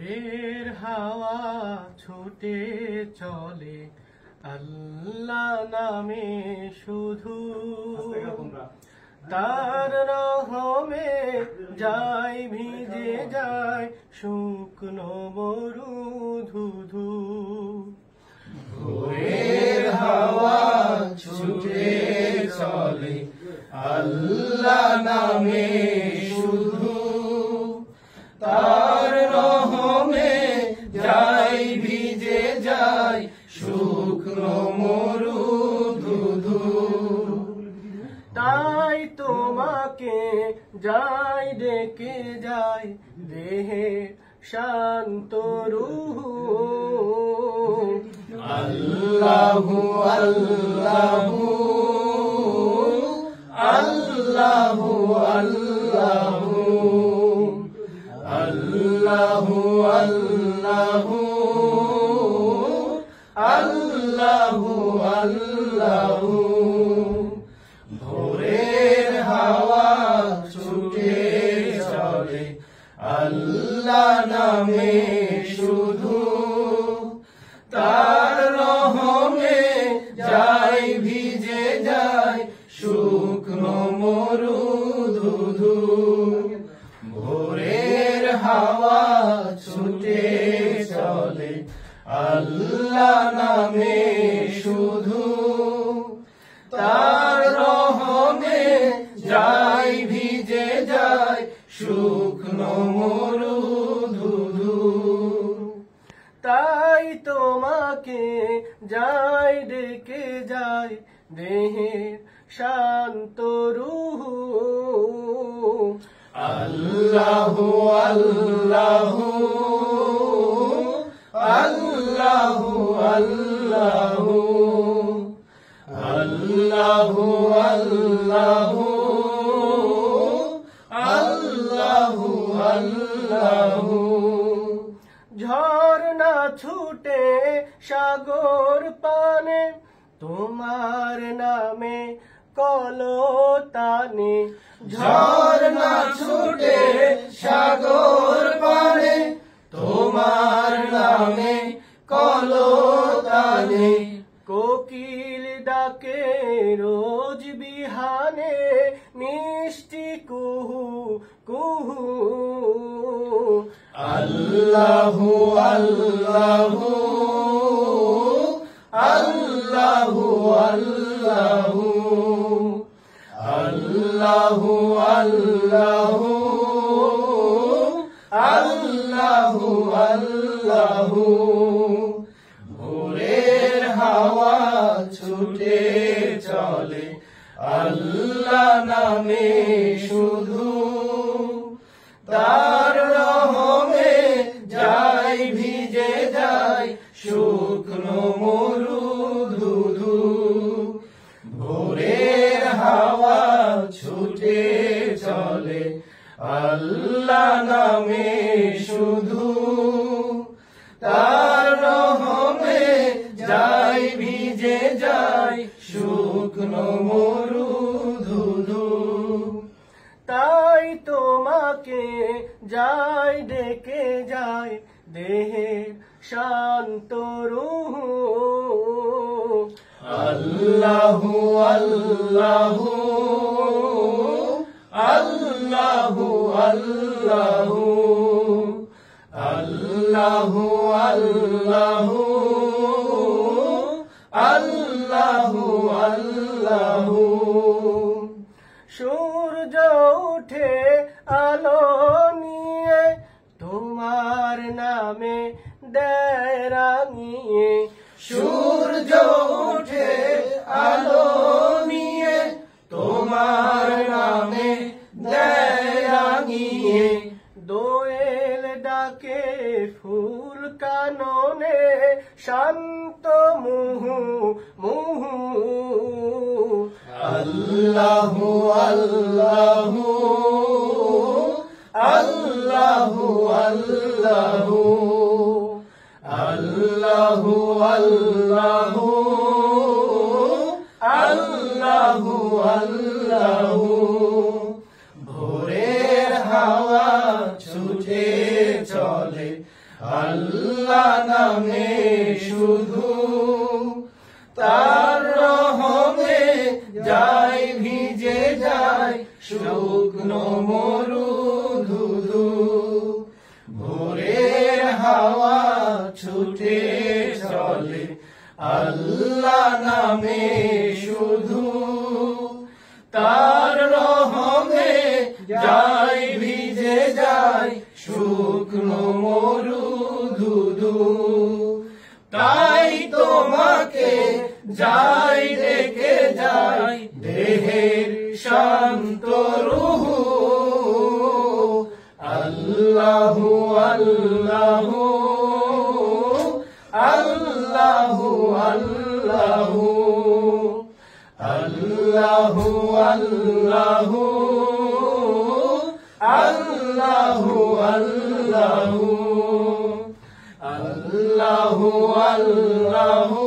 ভোরের হাওয়া ছুটে চলে আল্লাহ নামে শুধু, তার রহমে যায় ভিজে যায় শুকনো মরু ধুধু। ভোরের হাওয়া ছুটে চলে আল্লাহ নামে শুধু, তার রহমে যায় ভিজে যায় শুকনো মরু ধুধু। তাই তোমাকে যাই ডেকে যায় দেহে শান্ত রুহু। আল্লাহু আল্লাহু আল্লাহু আল্লাহু আল্লাহু আল্লাহু আল্লাহু আল্লাহু। ভোরের হাওয়া ছুটে চলে আল্লাহ নামে শুধু, তার রহমে যায় ভিজে যায় শুকনো মরু ধুধু। ভোরের হাওয়া ছুটে চলে আল্লাহ নামে শুধু, তার রহমে যায় ভিজে যায় শুকনো মরু ধুধু। তাই তোমাকে যাই ডেকে যায় দেহের শান্ত রুহু। আল্লাহু আল্লাহু আল্লাহু আল্লাহু আল্লাহু আল্লাহু আল্লাহু আল্লাহু। ঝর্ণা ছুটে সাগর পানে তোমার নামে কলতানে। ঝর্ণা ছুটে সাগর পানে তোমার নামে কলতানে। কোকিল ডাকে রোজ বিহানে মিষ্টি কুহু কুহু। আল্লাহু আল্লাহু আল্লাহু আল্লাহু আল্লাহু আল্লাহু আল্লাহু আল্লাহু। ভোরের হাওয়া ছুটে চলে আল্লাহ নামে শুধু, তার রহমে যায় ভিজে যায় শুকনো মরু ধুধু। ভোরের হাওয়া ছুটে চলে আল্লাহ নামে শুধু, তার রহমে যায় ভিজে যায় শুকনো মরু ধুধু। তাই তোমাকে যাই ডেকে যায় দেহের শান্ত রুহু। আল্লাহু আল্লাহু আল্লাহু আল্লাহু আল্লাহু আল্লাহু আল্লাহু আল্লাহু। সূর্য উঠে আলো নিয়ে তোমার নামে দেয় রাঙিয়ে। সূর্য উঠে আলো নিয়ে তোমার নামে দেয় রাঙিয়ে। দোয়েল ডাকে ফুল কাননে শান্ত মুহু মুহু। আল্লাহু আল্লাহু আল্লাহু আল্লাহু আল্লাহু আল্লাহু আল্লাহু আল্লাহু। ভোরের হাওয়া ছুটে চলে আল্লাহ নামে শুধু তার রহমে যায় ভিজে যায় শুকনো মরু ধুধু ভোরের হাওয়া ছুটে চলে আল্লাহ নামে শুধু তার রহমে যায় ভিজে যায় শুকনো মরু ধুধু তাই তোমাকে যাই রেখে যাই দেহের শান্ত রুহু আল্লাহু আল্লাহু আল্লাহু আল্লাহু আল্লাহু আল্লাহু আল্লাহু আল্লাহু আল্লাহু আল্লাহু